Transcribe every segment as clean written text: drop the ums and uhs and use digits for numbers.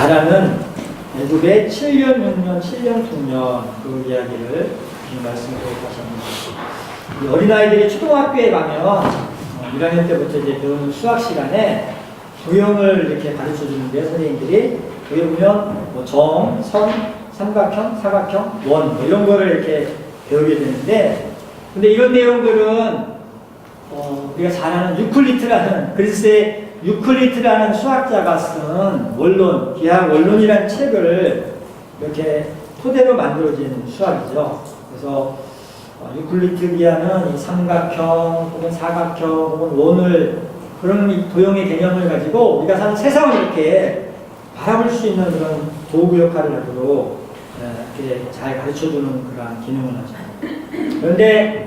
잘 아는 애굽의 7년, 6년, 7년, 9년 그 이야기를 지금 말씀을 하셨습니다. 어린아이들이 초등학교에 가면 1학년 때부터 이제 배우는 수학 시간에 도형을 이렇게 가르쳐 주는데 선생님들이 여기 보면 뭐 점, 선, 삼각형, 사각형, 원 이런 거를 이렇게 배우게 되는데 근데 이런 내용들은 우리가 잘 아는 유클리드라는 그리스의 유클리드라는 수학자가 쓴 원론, 기하 원론이라는 책을 이렇게 토대로 만들어진 수학이죠. 그래서 유클리드 기하는 이 삼각형 혹은 사각형 혹은 원을 그런 이 도형의 개념을 가지고 우리가 사는 세상을 이렇게 바라볼 수 있는 그런 도구 역할을 하도록 이렇게 잘 가르쳐주는 그런 기능을 하죠. 그런데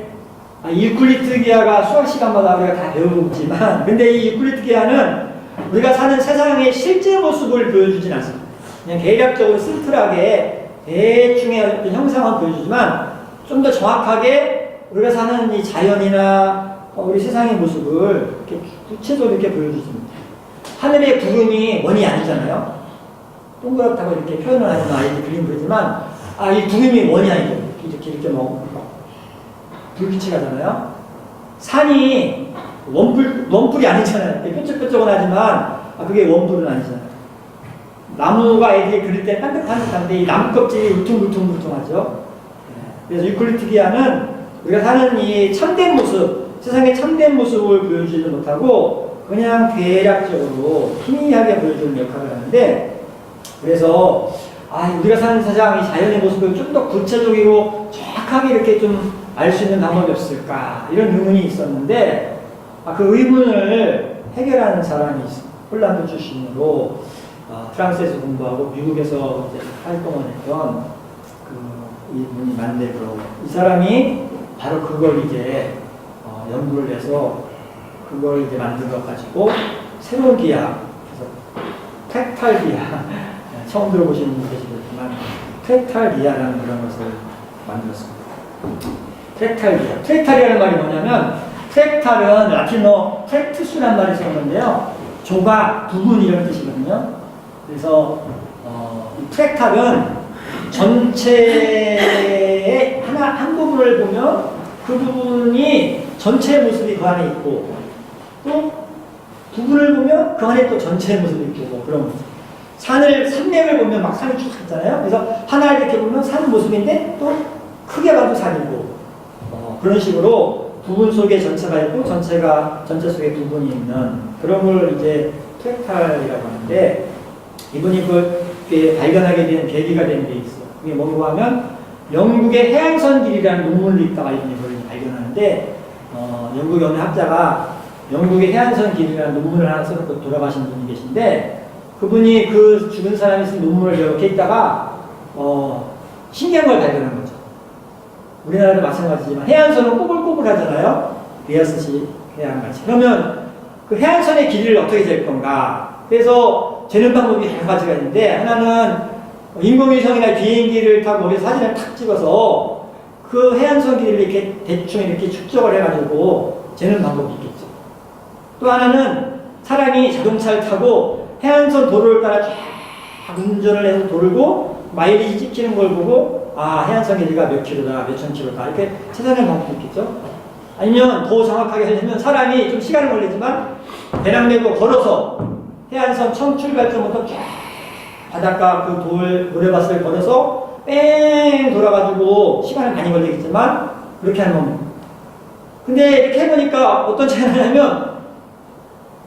이 유클리드 기하가 수학 시간마다 우리가 다 배우지만 근데 이 유클리드 기하는 우리가 사는 세상의 실제 모습을 보여주진 않습니다. 그냥 대략적으로 심플하게 대충의 어떤 형상은 보여주지만 좀 더 정확하게 우리가 사는 이 자연이나 우리 세상의 모습을 이렇게 구체적으로 이렇게 보여주십니다. 하늘의 구름이 원이 아니잖아요. 동그랗다고 이렇게 표현을 하는 아이들 그림 그리지만 이 구름이 원이 아니죠. 이렇게 뭐 불빛이 가잖아요. 산이 원뿔이 아니잖아요. 뾰족뾰족은 하지만 그게 원뿔은 아니잖아요. 나무가 애들이 그릴 때 반듯반듯한데 이 나무 껍질이 울퉁불퉁하죠. 그래서 유클리드 기하는 우리가 사는 이 참된 모습, 세상의 참된 모습을 보여주지 못하고 그냥 대략적으로 희미하게 보여주는 역할을 하는데 그래서 우리가 사는 세상 이 자연의 모습을 좀 더 구체적이고 정확하게 이렇게 좀 알 수 있는 방법이 없을까 이런 의문이 있었는데 그 의문을 해결하는 사람이 있습니다. 폴란드 출신으로 프랑스에서 공부하고 미국에서 이제 활동을 했던 이분이 만데브로 이 사람이 바로 그걸 이제 연구를 해서 그걸 이제 만들어 가지고 새로운 기하 그래서 프랙탈 기하 처음 들어보시는 분 계시겠지만 프랙탈 기하라는 그런 것을 만들었습니다. 프랙탈 기하. 프랙탈이라는 말이 뭐냐면 프랙탈은 라틴어 프랙투스란 말이 쓰는 건데요. 조각, 부분 이런 뜻이거든요. 그래서 이 프랙탈은 전체의 한 부분을 보면 그 부분이 전체의 모습이 그 안에 있고 또 부분을 보면 그 안에 또 전체의 모습이 있고 뭐 그런 모습. 산맥을 보면 막 산이 쭉 있잖아요. 그래서 하나 이렇게 보면 산 모습인데 또 크게 봐도 산이고 그런 식으로 부분 속에 전체가 있고 전체 속에 부분이 있는 그런 걸 이제 프랙탈이라고 하는데 이분이 그걸 발견하게 된 계기가 된 게 있어요. 그게 뭐라고 하면 영국의 해안선 길이라는 논문을 읽다가 이분이 그걸 발견하는데 영국의 어느 학자가 영국의 해안선 길이라는 논문을 하나 써놓고 돌아가신 분이 계신데 그분이 그 죽은 사람이 쓴 논문을 이렇게 읽다가 신기한 걸 발견한 거죠. 우리나라도 마찬가지지만 해안선은 꼬불꼬불 하잖아요. 리아스시 해안같이. 그러면 그 해안선의 길이를 어떻게 잴 건가? 그래서 재는 방법이 여러 가지가 있는데 하나는 인공위성이나 비행기를 타고 거기서 사진을 탁 찍어서 그 해안선 길이를 이렇게 대충 이렇게 축적을 해가지고 재는 방법이 있겠죠. 또 하나는 사람이 자동차를 타고 해안선 도로를 따라 쫙 운전을 해서 돌고 마일리지 찍히는 걸 보고 해안선 길이가 몇 킬로다, 몇 천 킬로다 이렇게 찾아내는 방법이 있겠죠. 아니면 더 정확하게 하려면 사람이 좀 시간이 걸리지만 배낭 메고 걸어서 해안선 처음 출발점부터 쫙 바닷가 그 모래밭을 걸어서 뺑 돌아가지고 시간이 많이 걸리겠지만 그렇게 하는 겁니다. 근데 이렇게 해보니까 어떤 차이가 나냐면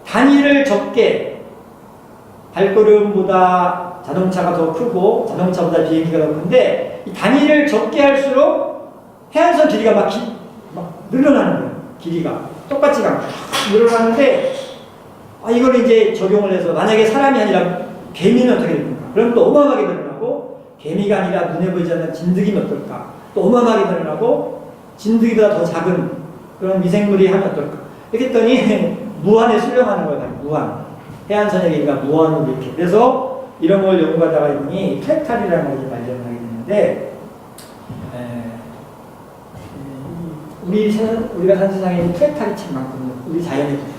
단위를 적게 발걸음보다 자동차가 더 크고 자동차보다 비행기가 더 큰데 이 단위를 적게 할수록 해안선 길이가 막 늘어나는 거예요. 길이가 똑같이 늘어나는데 이걸 이제 적용을 해서 만약에 사람이 아니라 개미는 어떻게 될까? 그럼 또 어마어마하게 늘어나고 개미가 아니라 눈에 보이지 않는 진드기는 어떨까? 또 어마어마하게 늘어나고 진드기보다 더 작은 그런 미생물이 하면 어떨까? 이렇게 했더니 무한에 수렴하는 거예요. 무한. 해안선의 길이가 무한으로 이렇게. 그래서 이런 걸 연구하다가 이분이 프랙탈이라는 것을 발견하게 됐는데 우리가 사는 세상에 프랙탈이 참 많거든요. 우리 자연에도.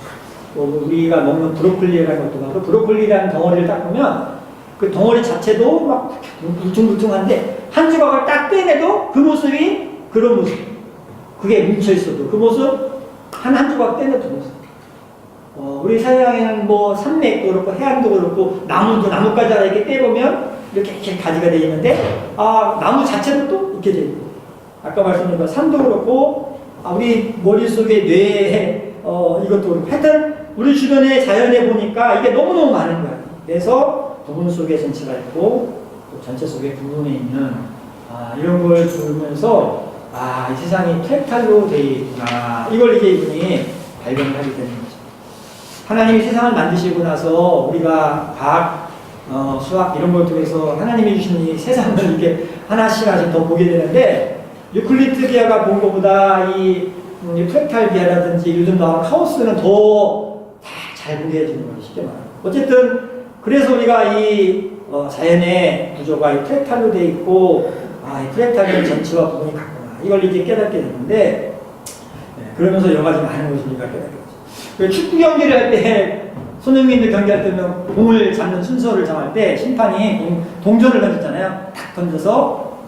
우리가 먹는 브로콜리라는 것도 봐도 브로콜리라는 덩어리를 딱 보면 그 덩어리 자체도 막 울퉁불퉁한데 한 조각을 딱 떼내도 그 모습이 그런 모습. 그게 뭉쳐있어도 그 모습 한 조각 떼내도 모습. 우리 서양에는 뭐 산맥도 그렇고 해안도 그렇고 나무도 나뭇가지 하나 이렇게 떼보면 이렇게 가지가 되어 있는데 나무 자체도 또 이렇게 되어 있고 아까 말씀드린 것 산도 그렇고 우리 머릿속에 뇌에 이것도 그렇고 하여튼 우리 주변의 자연에 보니까 이게 너무너무 많은 거예요. 그래서 부분 속에 전체가 있고 또 전체 속에 부분에 있는 이런 걸 보면서 이 세상이 프랙탈로 되어 있구나 이걸 이제 이분이 발견을 하게 되는 거죠. 하나님이 세상을 만드시고 나서 우리가 과학, 수학 이런 걸 통해서 하나님이 주신 이 세상을 이렇게 하나씩 더 보게 되는데 유클리드 비하가 본 것보다 이 프랙탈 비하라든지 요즘 나온 카오스는 더 잘 보게 해주는 거죠. 쉽게 말하면. 어쨌든 그래서 우리가 이 자연의 구조가 이 프랙탈로 되어 있고 이 프랙탈은 전체와 부분이 같구나 이걸 이제 깨닫게 되는데 그러면서 여러 가지 많은 것을 우리가 깨닫게 되죠. 축구 경기를 할 때 손흥민들 경기할 때는 공을 잡는 순서를 정할 때 심판이 동전을 던졌잖아요. 탁 던져서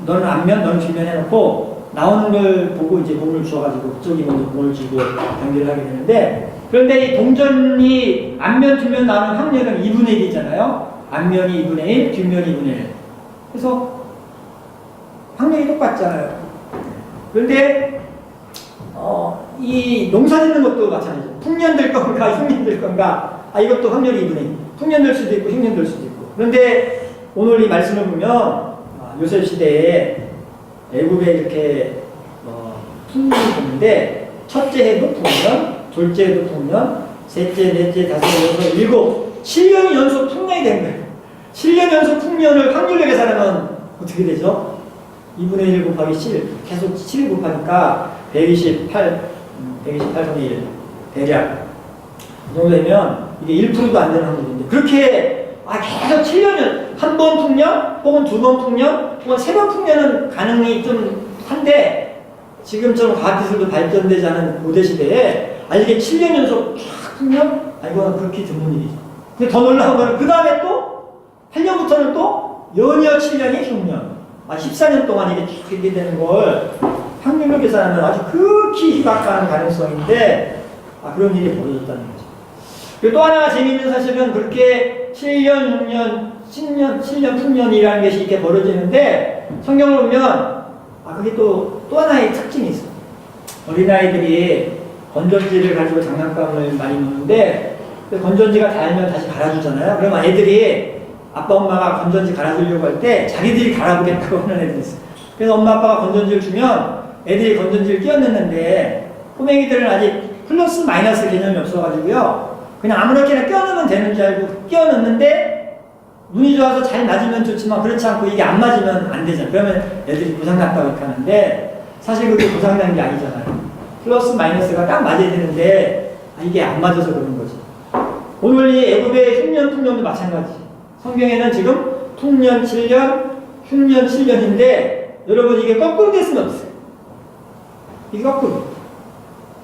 너는 앞면, 너는 뒷면 해놓고 나오는 걸 보고 이제 공을 주어가지고 그쪽이 먼저 공을 쥐고 경기를 하게 되는데 그런데 이 동전이 앞면, 뒷면 나오는 확률은 2분의 1이잖아요. 앞면이 2분의 1, 뒷면이 2분의 1. 그래서 확률이 똑같잖아요. 그런데 이 농사 짓는 것도 마찬가지죠. 풍년 될 건가, 흉년 될 건가. 이것도 확률이 2분의 1. 풍년 될 수도 있고, 흉년 될 수도 있고. 그런데 오늘 이 말씀을 보면 요셉 시대에 애굽에 이렇게 풍년이 보는데 첫째 해도 풍년, 둘째 해도 풍년, 셋째, 넷째, 다섯째, 여섯, 일곱, 7년이 연속 풍년이 된 거예요. 7년 연속 풍년을 확률로 계산하면 어떻게 되죠? 2분의 1 곱하기 7, 계속 7 곱하니까 128, 128분의 1, 대략. 이 정도 되면 이게 1%도 안 되는 확률인데, 그렇게, 계속 7년을, 한 번 풍년, 혹은 두 번 풍년, 혹은 세 번 풍년은 가능이 좀 한데, 지금처럼 과학기술도 발전되지 않은 고대시대에, 이게 7년 연속 쫙 풍년? 이거는 그렇게 드문 일이죠. 근데 더 놀라운 거는, 그 다음에 또, 8년부터는 또, 연이어 7년이 흉년. 14년 동안 이게 쭉 이렇게 되는 걸 확률로 계산하면 아주 극히 희박한 가능성인데 그런 일이 벌어졌다는 거죠. 그리고 또 하나 재미있는 사실은 그렇게 7년, 6년, 10년, 7년, 풍년이라는 것이 이렇게 벌어지는데 성경을 보면 그게 또 하나의 특징이 있어요. 어린아이들이 건전지를 가지고 장난감을 많이 노는데 그 건전지가 닳으면 다시 갈아주잖아요. 그러면 애들이 아빠 엄마가 건전지 갈아주려고 할 때 자기들이 갈아보겠다고 하는 애들이 있어요. 그래서 엄마 아빠가 건전지를 주면 애들이 건전지를 끼워 넣는데 꼬맹이들은 아직 플러스 마이너스 개념이 없어가지고요. 그냥 아무렇게나 끼워 넣으면 되는 줄 알고 끼워 넣는데 눈이 좋아서 잘 맞으면 좋지만 그렇지 않고 이게 안 맞으면 안 되잖아요. 그러면 애들이 고장났다고 이렇게 하는데 사실 그게 고장난 게 아니잖아요. 플러스 마이너스가 딱 맞아야 되는데 이게 안 맞아서 그런 거지. 오늘 이 애굽의 흉년 풍년도 마찬가지. 성경에는 지금 풍년 7년, 흉년 7년인데 여러분 이게 거꾸로 될 수는 없어요. 이게 거꾸로.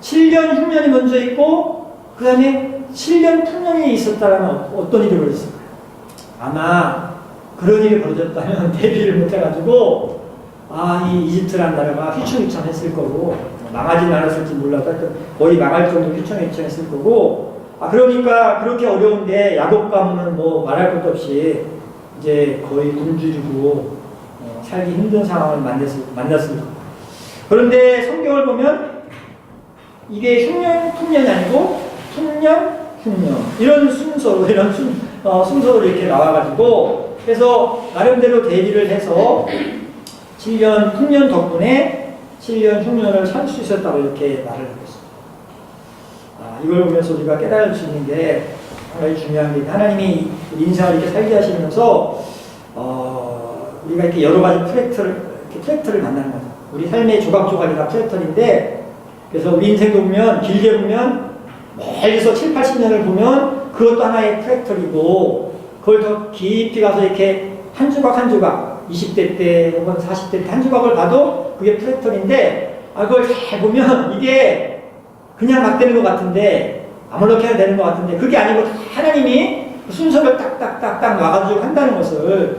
7년 흉년이 먼저 있고 그 다음에 7년 풍년이 있었다면 어떤 일이 벌어졌을까요? 아마 그런 일이 벌어졌다면 대비를 못해가지고 이 이집트라는 나라가 휘청휘청했을 거고 망하진 않았을지 몰라도 거의 망할 정도로 휘청휘청했을 거고 그러니까 그렇게 어려운데 야곱 가문은 뭐 말할 것도 없이 이제 거의 굶주리고 살기 힘든 상황을 만났습니다. 그런데 성경을 보면 이게 흉년, 풍년이 아니고 풍년, 흉년 이런 순서로 순서로 이렇게 나와가지고 그래서 나름대로 대비를 해서 7년 풍년 덕분에 7년 흉년을 살 수 있었다고 이렇게 말을 하고 있습니다. 이걸 보면서 우리가 깨달을 수 있는 게 상당히 중요한 게 하나님이 인생을 이렇게 살게 하시면서 우리가 이렇게 여러 가지 프랙터를 만나는 거죠. 우리 삶의 조각조각이 다 프랙터인데 그래서 우리 인생도 보면 길게 보면 멀리서 7, 80년을 보면 그것도 하나의 프랙터이고 그걸 더 깊이 가서 이렇게 한 조각 한 조각 20대 때 혹은 40대 때 한 조각을 봐도 그게 프랙터인데 그걸 잘 보면 이게 그냥 막 되는 것 같은데 아무렇게나 되는 것 같은데 그게 아니고 하나님이 순서를 딱딱딱딱 놔가지고 한다는 것을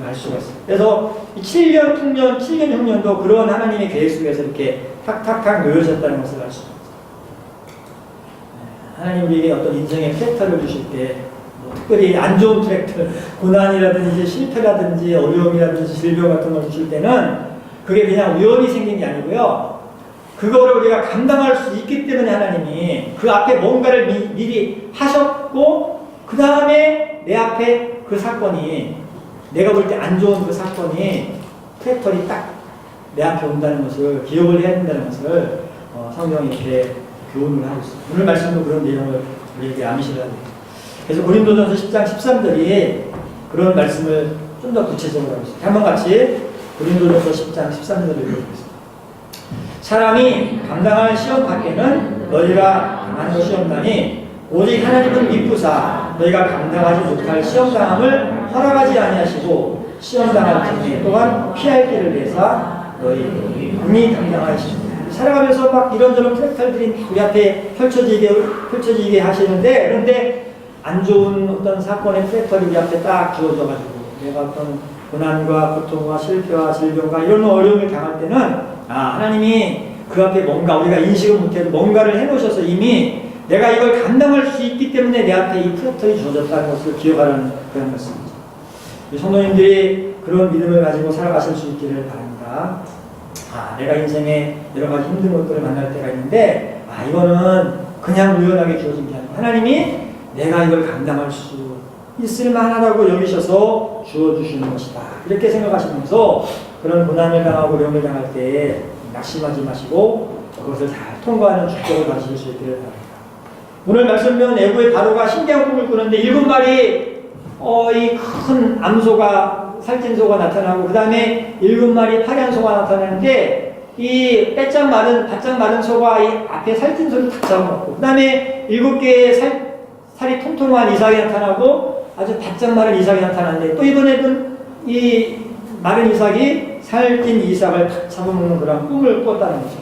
알 수가 있어요. 그래서 7년 풍년, 7년 흉년도 그런 하나님의 계획 속에서 이렇게 탁탁탁 놓여졌다는 것을 알 수가 있어요. 하나님 우리에게 어떤 인생의 트랙터를 주실 때, 특별히 안 좋은 트랙터, 고난이라든지 실패라든지 어려움이라든지 질병 같은 걸 주실 때는 그게 그냥 우연히 생긴 게 아니고요. 그거를 우리가 감당할 수 있기 때문에 하나님이 그 앞에 뭔가를 미리 하셨고, 그 다음에 내 앞에 그 사건이, 내가 볼 때 안 좋은 그 사건이 트랙터리 딱 내 앞에 온다는 것을 기억을 해야 된다는 것을 성경이 이렇게 교훈을 하고 있습니다. 오늘 말씀도 그런 내용을 우리에게 암시를 하고 있습니다. 그래서 고린도전서 10장 13절이 그런 말씀을 좀 더 구체적으로 하고 있습니다. 한번 같이 고린도전서 10장 13절을 읽어보겠습니다. 사람이 감당할 시험 밖에는 너희가 당하는 시험나니 오직 하나님은 미쁘사 너희가 감당하지 못할 시험당함을 허락하지 아니하시고 시험당할 때에 또한 피할 길을 내사 너희 능히 감당하시고 살아가면서 막 이런저런 프랙탈들이 우리 앞에 펼쳐지게 하시는데, 그런데 안 좋은 어떤 사건의 프랙탈이 우리 앞에 딱 주어져가지고 내가 어떤 고난과 고통과 실패와 질병과 이런 어려움을 당할 때는 하나님이 그 앞에 뭔가 우리가 인식을 못해도 뭔가를 해놓으셔서 이미 내가 이걸 감당할 수 있기 때문에 내 앞에 이 프랙탈이 주어졌다는 것을 기억하라는 그런 말씀입니다. 성도님들이 그런 믿음을 가지고 살아가실 수 있기를 바랍니다. 내가 인생에 여러 가지 힘든 것들을 만날 때가 있는데, 이거는 그냥 우연하게 주어진 게 아니고 하나님이 내가 이걸 감당할 수 있을 만하다고 여기셔서 주어주시는 것이다. 이렇게 생각하시면서 그런 고난을 당하고 어려움을 당할 때 낙심하지 마시고 그것을 잘 통과하는 축복을 받으실 수 있기를 바랍니다. 오늘 말씀은 애고의 바로가 신기한 꿈을 꾸는데 7마리 이 큰 암소가 살찐소가 나타나고 그 다음에 7마리 파리한소가 나타나는데 이 바짝 마른 소가 이 앞에 살찐소를 탁 잡아먹고 그 다음에 7개의 살이 통통한 이삭이 나타나고 아주 바짝 마른 이삭이 나타나는데 또 이번에는 이 마른 이삭이 살찐 이삭을 탁 잡아먹는 그런 꿈을 꿨다는 거죠.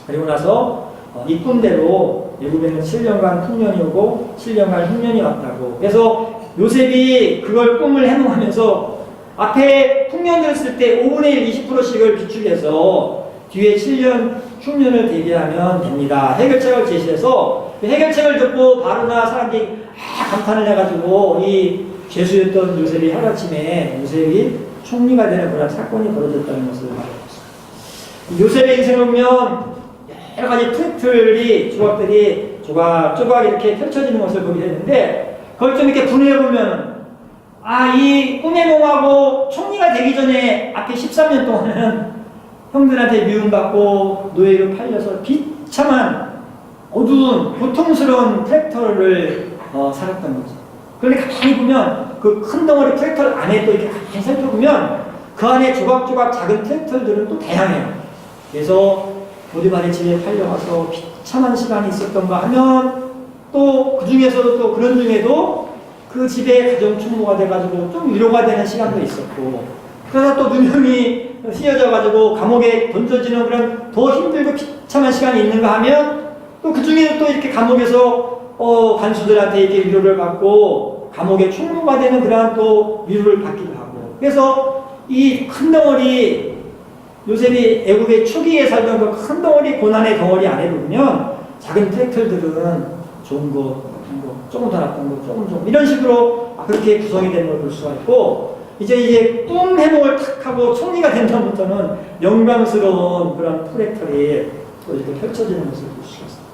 그리고 나서 이 꿈대로 예굽에는 7년간 풍년이 오고 7년간 흉년이 왔다고. 그래서 요셉이 그걸 꿈을 해몽하면서 앞에 풍년 들었을 때 5분의 1, 20%씩을 비축해서 뒤에 7년 흉년을 대비하면 됩니다. 해결책을 제시해서 그 해결책을 듣고 바로나 사람들이 감탄을 해가지고 이 죄수였던 요셉이 하루아침에 요셉이 총리가 되는 그런 사건이 벌어졌다는 것을 말하고 있습니다. 요셉의 인생을 보면 여러 가지 프랙틀이 조각들이 조각 이렇게 펼쳐지는 것을 보게 되는데 그걸 좀 이렇게 분해해보면 이 꿈의 몸하고 총리가 되기 전에 앞에 13년 동안은 형들한테 미움받고 노예로 팔려서 비참한 어두운 고통스러운 프랙터를 살았던 거죠. 그런데 가만히 보면 그 큰 덩어리 프랙터 안에 또 이렇게 가만히 살펴보면 그 안에 조각조각 작은 프랙터들은 또 다양해요. 그래서 보디발의 집에 팔려가서 비참한 시간이 있었던가 하면 또 그 중에서도 또 그런 중에도 그 집에 가정 충무가 돼가지고 좀 위로가 되는 시간도 있었고 그러다 또 누명이 씌어져가지고 감옥에 던져지는 그런 더 힘들고 비참한 시간이 있는가 하면 또 그 중에도 또 이렇게 감옥에서 간수들한테 이렇게 위로를 받고 감옥에 충무가 되는 그러한 또 위로를 받기도 하고 그래서 이 큰 덩어리 요셉이 애굽의 초기에 살던 그 큰 덩어리 고난의 덩어리 안에 보면 작은 트랙터들은 좋은 거, 조금 더 나쁜 거, 조금 이런 식으로 그렇게 구성이 되는 걸 볼 수가 있고 이제 꿈 해몽을 탁 하고 총리가 된 다음부터는 영광스러운 그런 트랙터리 또 이렇게 펼쳐지는 것을 볼 수가 있습니다.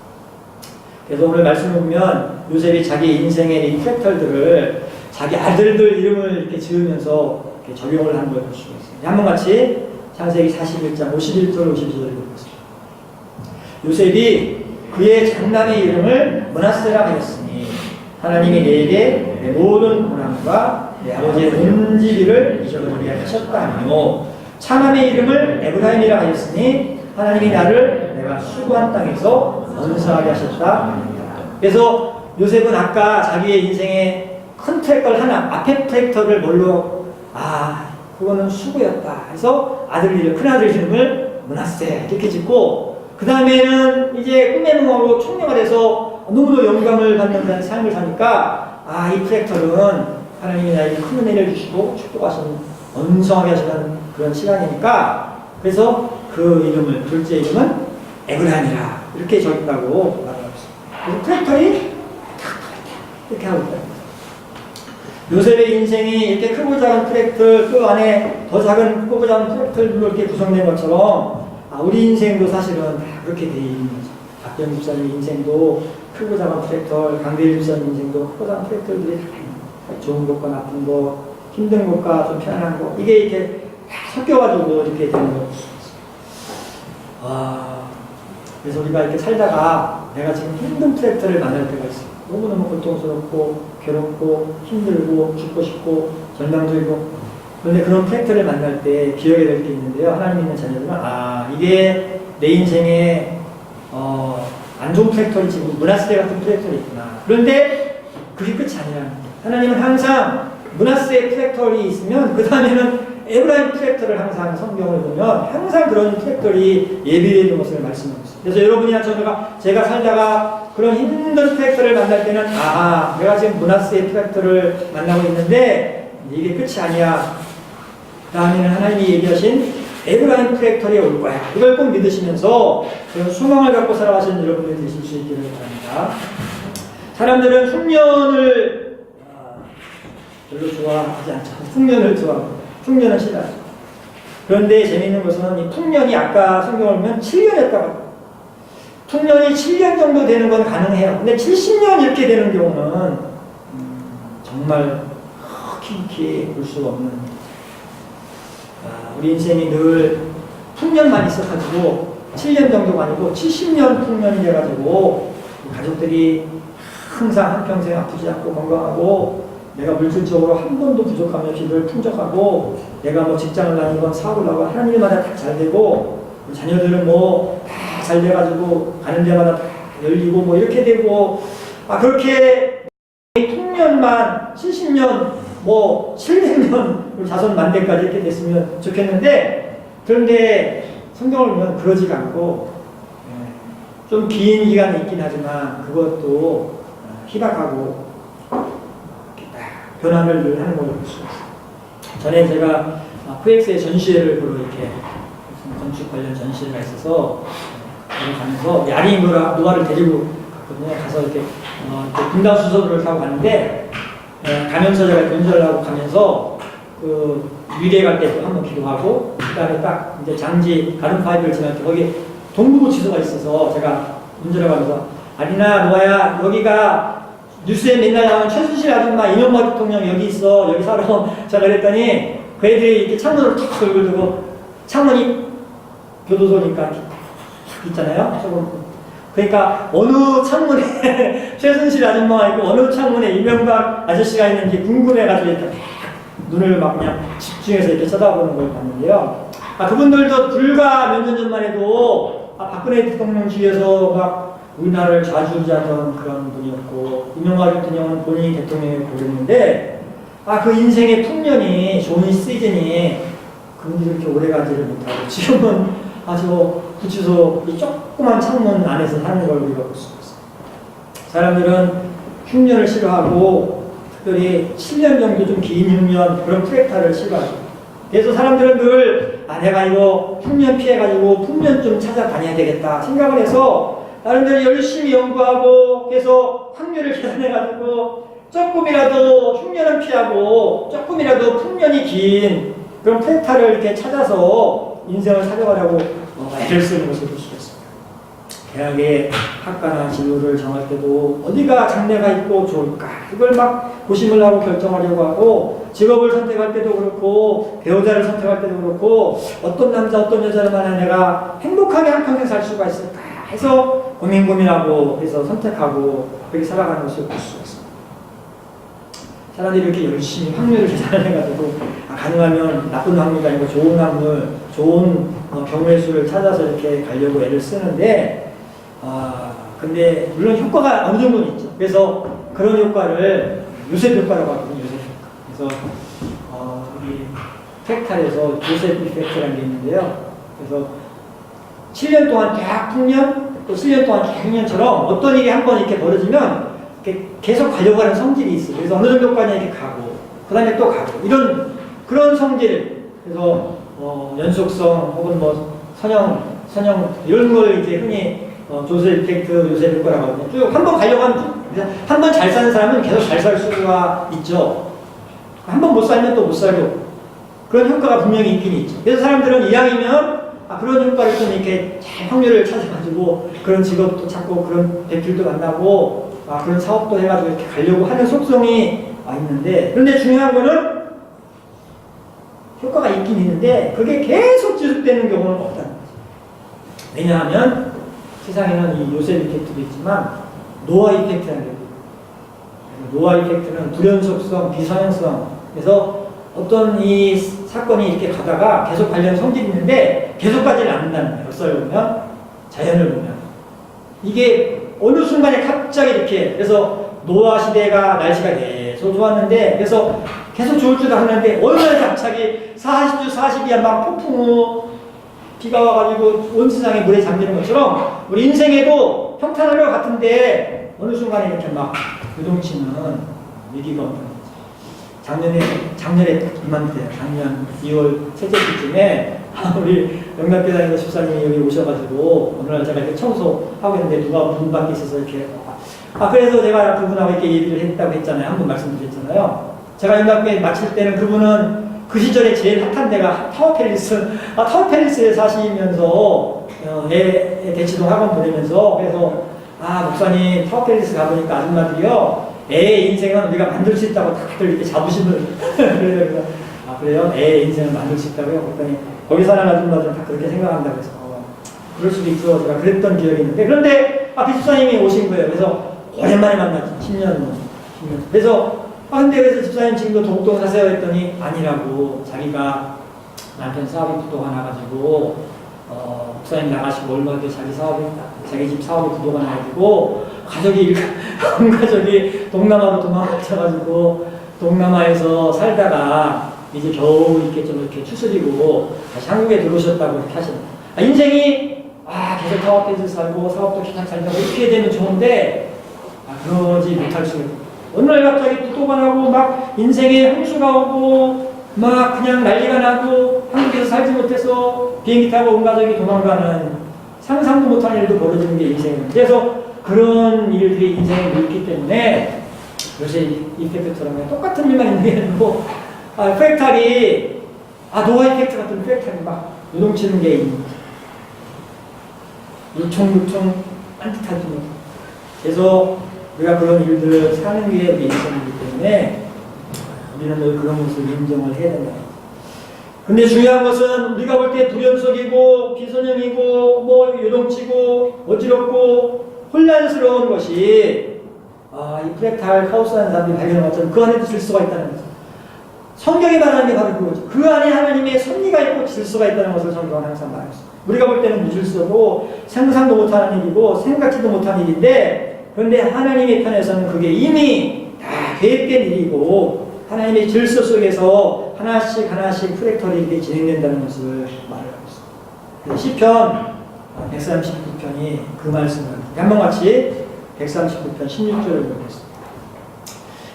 그래서 오늘 말씀을 보면 요셉이 자기 인생의 이 트랙터들을 자기 아들들 이름을 이렇게 지으면서 이렇게 적용을 하는 걸 볼 수가 있습니다. 한번 같이 창세기 41장 51절 52절을 읽겠습니다. 요셉이 그의 장남의 이름을 므낫세라 하였으니 하나님이 내게 내 모든 고난과 내 아버지의 온 지비를 잊어버리게 하셨다며 차남의 이름을 에브라임이라 하였으니 하나님이 나를 내가 수고한 땅에서 번성하게 하셨다. 그래서 요셉은 아까 자기의 인생의 큰 트랙터 하나 앞에 트랙터를 뭘로 그거는 수고였다 해서 큰아들 이름을 므낫세 이렇게 짓고 그 다음에는 이제 꿈의 몸하고 총리가 돼서 너무도 영감을 받는 삶을 사니까 아, 이 프랙털은 하나님이 나에게 큰 은혜를 주시고 축복하시는 언성하게 하시는 그런 시간이니까 그래서 그 이름을, 둘째 이름은 에브라임이라 이렇게 적었다고 말하고 있습니다. 그래서 프랙털이 이렇게 하고 있다. 요셉의 인생이 이렇게 크고 작은 프랙털, 그 안에 더 작은 크고 작은 프랙털들로 이렇게 구성된 것처럼 우리 인생도 사실은 다 그렇게 돼 있는 거죠. 박병 집사님 인생도 크고 작은 프랙털, 강대일 집사님 인생도 크고 작은 프랙털들이 다 있는 거예요. 좋은 것과 나쁜 것, 힘든 것과 좀 편안한 것, 이게 이렇게 다 섞여가지고 이렇게 되는 거죠. 그래서 우리가 이렇게 살다가 내가 지금 힘든 프랙털을 만날 때가 있어요. 너무너무 고통스럽고 괴롭고 힘들고 죽고 싶고 절망적이고, 그런데 그런 프랙터를 만날 때 기억해야 될 게 있는데요. 하나님 있는 자녀들은 이게 내 인생에 안 좋은 프랙터리, 지금 므낫세 같은 프랙터리 있구나. 그런데 그게 끝이 아니라는 거예요. 하나님은 항상 므낫세 프랙터리 있으면 그 다음에는 에브라임 프랙터를 항상 성경을 보면 항상 그런 프랙터리 예비되어 있는 것을 말씀하고 있어요. 그래서 여러분이나 제가 살다가 그런 힘든 프랙터를 만날 때는 내가 지금 므낫세 프랙터를 만나고 있는데 이게 끝이 아니야. 그 다음에는 하나님이 얘기하신 에브라임 프랙터리 올 거야. 이걸 꼭 믿으시면서 그런 소망을 갖고 살아가시는 여러분들이 되실 수 있기를 바랍니다. 사람들은 흉년을 별로 좋아하지 않죠. 풍년을 좋아합니다. 풍년은 싫어하죠. 그런데 재미있는 것은 이 풍년이 아까 성경을 보면 7년이었다고. 풍년이 7년 정도 되는 건 가능해요. 근데 70년 이렇게 되는 경우는 정말 깊이 볼 수 없는. 우리 인생이 늘 풍년만 있어가지고 7년 정도가 아니고 70년 풍년이 돼가지고 가족들이 항상 한평생 아프지 않고 건강하고 내가 물질적으로 한 번도 부족함이 없이 늘 풍족하고 내가 뭐 직장을 다니건 사업을 하건 하는 일마다 다 잘 되고 자녀들은 뭐 다 잘 돼가지고 가는 데마다 다 열리고 뭐 이렇게 되고 그렇게 풍년만 70년 뭐 700년 자손 만대까지 이렇게 됐으면 좋겠는데 그런데 성경을 보면 그러지가 않고 좀 긴 기간이 있긴 하지만 그것도 희박하고 변화를 늘 하는 걸 볼 수 있어요. 전에 제가 PX의 전시회를 보러 이렇게 건축 관련 전시회가 있어서 가면서 야린 노아를 데리고 갔거든요. 가서 이렇게 분당 수소를 타고 갔는데 가면서 제가 연설하고 가면서 그 유대 갈 때 또 한번 기도하고 그다음에 딱 이제 장지 가른 파이브를 지날 때 거기 동부구 지소가 있어서 제가 운전해가면서 아리나 노아야 여기가 뉴스에 맨날 나오는 최순실 아줌마 이명박 대통령 여기 있어 여기 살아 제가 그랬더니 그 애들이 이렇게 창문을 탁 돌고 두고 창문이 교도소니까 있잖아요. 조금 그러니까 어느 창문에 최순실 아줌마가 있고 어느 창문에 이명박 아저씨가 있는지 궁금해가지고 이렇게 눈을 막 그냥 집중해서 이렇게 쳐다보는 걸 봤는데요. 그분들도 불과 몇 년 전만 해도 박근혜 대통령 주위에서 막 우리나라를 좌지우지하던 그런 분이었고 이명박 대통령은 본인이 대통령에 고렸는데 그 인생의 풍년이 좋은 시즌이 그분들이 그렇게 오래가지를 못하고 지금은 아주 구치소 이 조그만 창문 안에서 사는 걸 우리가 볼 수 있어요. 사람들은 흉년을 싫어하고 특별히 7년 정도 좀 긴 흉년 그런 프랙타를 싫어하죠. 그래서 사람들은 늘 내가 이거 흉년 피해가지고 풍년 좀 찾아다녀야 되겠다 생각을 해서 나름대로 열심히 연구하고 그래서 확률을 계산해가지고 조금이라도 흉년을 피하고 조금이라도 풍년이 긴 그런 프랙타를 이렇게 찾아서 인생을 살아가려고 애를 쓰는 것을 볼 수가 있습니다. 대학의 학과나 진로를 정할 때도 어디가 장래가 있고 좋을까 이걸 막 고심을 하고 결정하려고 하고 직업을 선택할 때도 그렇고 배우자를 선택할 때도 그렇고 어떤 남자 어떤 여자를 만나 내가 행복하게 한평생 살 수가 있을까 해서 고민하고 해서 선택하고 그렇게 살아가는 것을 볼 수가 있습니다. 사람들이 이렇게 열심히 확률을 계산을 해가지고 가능하면 나쁜 확률이 아니고 좋은 확률, 좋은 경우의 수를 찾아서 이렇게 가려고 애를 쓰는데 근데 물론 효과가 어느 정도는 있죠. 그래서 그런 효과를 요셉 효과라고 하거든요. 요셉 효과. 그래서 우리 팩탈에서 요셉 이펙트라는 게 있는데요. 그래서 7년 동안 대학 풍년 또 7년 동안 갱년처럼 어떤 일이 한 번 이렇게 벌어지면 이렇게 계속 가려고 하는 성질이 있어요. 그래서 어느 정도까지 이렇게 가고, 그 다음에 또 가고, 그런 성질, 그래서, 연속성, 혹은 뭐, 선형, 이런 걸 이제 흔히, 조세 이펙트, 요새 효과라고 하거든요. 쭉 한 번 가려고 하면, 한 번 잘 사는 사람은 계속 잘 살 수가 있죠. 한 번 못 살면 또 못 살고, 그런 효과가 분명히 있긴 있죠. 그래서 사람들은 이왕이면, 그런 효과를 좀 이렇게 잘 확률을 찾아가지고, 그런 직업도 찾고, 그런 배필도 만나고, 그런 사업도 해가지고 이렇게 가려고 하는 속성이 있는데, 그런데 중요한 거는 효과가 있긴 있는데, 그게 계속 지속되는 경우는 없다는 거죠. 왜냐하면 세상에는 이 요셉 이펙트도 있지만, 노아 이펙트라는 게 있어요. 노아 이펙트는 불연속성, 비선형성, 그래서 어떤 이 사건이 이렇게 가다가 계속 관련 성질이 있는데, 계속 가지는 않는다는 거예요. 역사를 보면, 자연을 보면. 이게 어느 순간에 갑자기 이렇게, 그래서 노아 시대가 날씨가 계속 좋았는데, 그래서 계속 좋을 줄 알았는데, 어느 날 갑자기 40주, 40이야 막 폭풍 후 비가 와가지고 온 세상에 물에 잠기는 것처럼, 우리 인생에도 평탄할 것 같은데, 어느 순간에 이렇게 막 요동치는 위기가 오는 거죠. 작년에 딱 이맘때, 작년 2월 셋째 주쯤에, 우리 영락교단에서 집사님이 여기 오셔가지고, 어느 날 제가 이렇게 청소하고 있는데 누가 문 밖에 있어서 이렇게, 그래서 제가 그분하고 이렇게 얘기를 했다고 했잖아요. 한 번 말씀드렸잖아요. 제가 영락교회 마칠 때는 그분은 그 시절에 제일 핫한 데가 타워팰리스에 사시면서, 애 대치동 학원 보내면서, 그래서, 목사님 타워팰리스 가보니까 아줌마들이요, 애의 인생은 우리가 만들 수 있다고 다들 이렇게 자부심을, 그래서, 그래요? 애의 인생을 만들 수 있다고요? 그랬더니, 거기 사는 아줌마들은 다 그렇게 생각한다고 해서, 그럴 수도 있죠. 제가 그랬던 기억이 있는데, 그런데, 집사님이 오신 거예요. 그래서, 오랜만에 만났죠. 10년. 그래서, 그래서 집사님 지금도 동동 사세요 했더니, 아니라고, 자기가 남편 사업이 부도가 나가지고, 목사님 나가시고 얼마 뒤에 자기 집 사업이 부도가 나가지고, 온 가족이 동남아로 도망가셔가지고, 동남아에서 살다가, 이제 겨우 이렇게 좀 이렇게 추스리고, 다시 한국에 들어오셨다고 이렇게 하시는. 인생이, 계속 사업해서 살고, 사업도 계속 살다가 이렇게 되면 좋은데, 그러지 못할 수가 있고. 어느 날 갑자기 부도가 나고, 막 인생에 홍수가 오고, 막 그냥 난리가 나고, 한국에서 살지 못해서 비행기 타고 온 가족이 도망가는 상상도 못한 일도 벌어지는 게 인생입니다. 그래서 그런 일들이 인생에 있기 때문에 요새 이펙트처럼 똑같은 일만 있는 게 아니고, 프랙탈이, 노아 이펙트 같은 프랙탈이 막 요동치는 게 있는 거죠. 요청, 딴뜻하지 못. 그래서 우리가 그런 일들을 사는 게 우리 인생이기 때문에 우리는 늘 그런 것을 인정을 해야 된다. 근데 중요한 것은 우리가 볼 때 불연속이고 비선형이고 뭐 요동치고 어지럽고 혼란스러운 것이 이 프랙탈 카오스라는 사람들이 발견한 것처럼 그 안에도 질서가 있다는 거죠. 성경이 말하는 게 바로 그거죠. 그 안에 하나님의 섭리가 있고 질서가 있다는 것을 성경은 항상 말했어요. 우리가 볼 때는 무질서고 상상도 못하는 일이고 생각지도 못한 일인데, 그런데 하나님의 편에서는 그게 이미 다 계획된 일이고 하나님의 질서 속에서 하나씩 프랙탈이 이렇게 진행된다는 것을 말하고 있습니다. 그래서 시편 139편이 그 말씀을 한번 같이 139편 16절을 보겠습니다.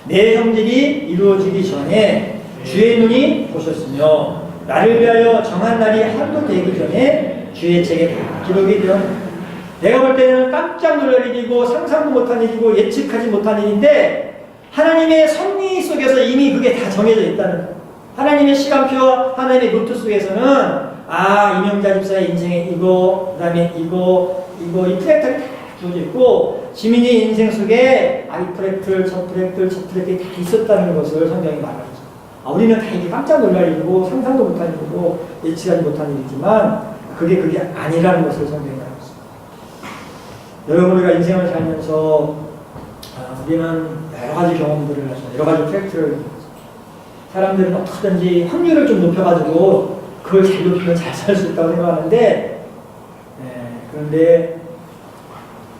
내 형질이 이루어지기 전에 주의 눈이 보셨으며 나를 위하여 정한 날이 하루도 되기 전에 주의 책에 다 기록이 되었느니라. 내가 볼 때는 깜짝 놀랄 일이고 상상도 못한 일이고 예측하지 못한 일인데 하나님의 섭리 속에서 이미 그게 다 정해져 있다는 거예요. 하나님의 시간표와 하나님의 노트 속에서는 이명자 집사의 인생에 이거, 그 다음에 이거, 이 프랙탈이 다 주어져 있고 지민이 인생 속에 이 프랙탈, 저 프랙탈이 다 있었다는 것을 성경이 말하죠. 우리는 다 이게 깜짝 놀랄 일이고 상상도 못한 일이고 예측하지 못한 일이지만 그게 아니라는 것을 성경이 말하고 있습니다. 여러분, 우리가 인생을 살면서 우리는 여러 가지 경험들을 하죠. 여러 가지 팩트를. 사람들은 어떻게든지 확률을 좀 높여가지고 그걸 잘 높이면 잘 살 수 있다고 생각하는데, 그런데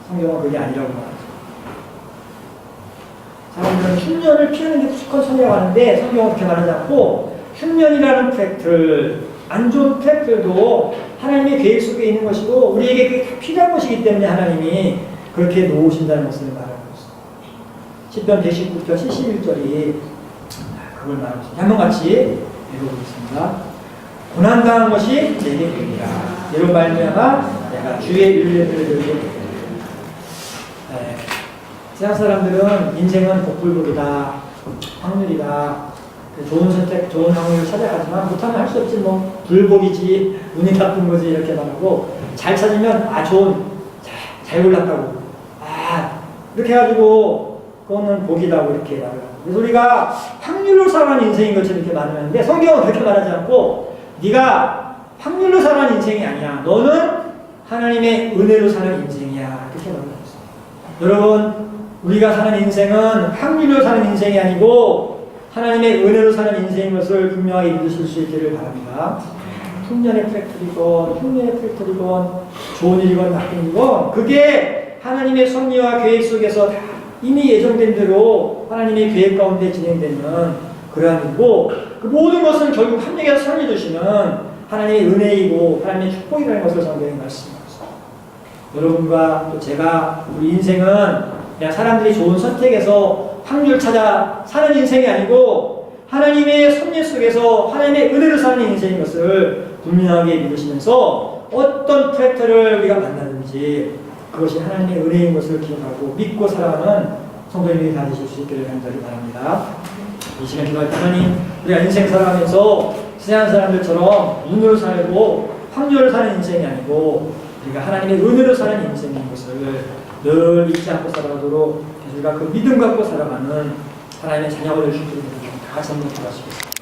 성경은 그게 아니라고 말하죠. 사람들은 흉년을 피하는 게 무조건 선이라고 하는데 성경은 그렇게 말하지 않고 흉년이라는 팩트를, 안 좋은 팩트도 하나님의 계획 속에 있는 것이고 우리에게 그게 다 필요한 것이기 때문에 하나님이 그렇게 놓으신다는 것을 말하고 있습니다. 10편 119편 71절이 그걸 말하고 있습니다. 한번 같이 읽어보겠습니다. 고난당한 것이 내게 되리라. 이로 말미암아 내가 주의 윤례를 들게 되리라. 세상 사람들은 인생은 복불복이다, 확률이다, 좋은 선택, 좋은 확률을 찾아가지만 못하면 할 수 없지 뭐 불복이지, 운이 나쁜 거지 이렇게 말하고 잘 찾으면 잘 골랐다고 이렇게 해가지고 그거는 복이다고 이렇게 말을 하고 그래서 우리가 확률로 살아가는 인생인 것처럼 이렇게 말하는데 성경은 그렇게 말하지 않고 네가 확률로 살아가는 인생이 아니야. 너는 하나님의 은혜로 사는 인생이야. 이렇게 말하고 있습니다. 여러분 우리가 사는 인생은 확률로 사는 인생이 아니고 하나님의 은혜로 사는 인생인 것을 분명하게 믿으실 수 있기를 바랍니다. 흉년의 팩토리건 흉년의 팩토리건 좋은 일이건 나쁜 일이건 그게 하나님의 섭리와 계획 속에서 다 이미 예정된 대로 하나님의 계획 가운데 진행되는 그러한 일이고 그 모든 것은 결국 합력해서 살려주시는 하나님의 은혜이고 하나님의 축복이라는 것을 성경에 말씀합니다. 여러분과 또 제가 우리 인생은 그냥 사람들이 좋은 선택에서 확률 찾아 사는 인생이 아니고 하나님의 섭리 속에서 하나님의 은혜로 사는 인생인 것을 분명하게 믿으시면서 어떤 팩터를 우리가 만나든지 그것이 하나님의 은혜인 것을 기억하고 믿고 살아가는 성도님이 다 되실 수 있기를 간절히 바랍니다. 이 시간 기도할 때 하나님 우리가 인생 살아가면서 세상 사람들처럼 눈으로 살고 확률을 사는 인생이 아니고 우리가 하나님의 은혜로 사는 인생인 것을 늘 잊지 않고 살아가도록 우리가 그 믿음 갖고 살아가는 하나님의 자녀가 될 수 있도록 다 같이 한번 기도하시겠습니다.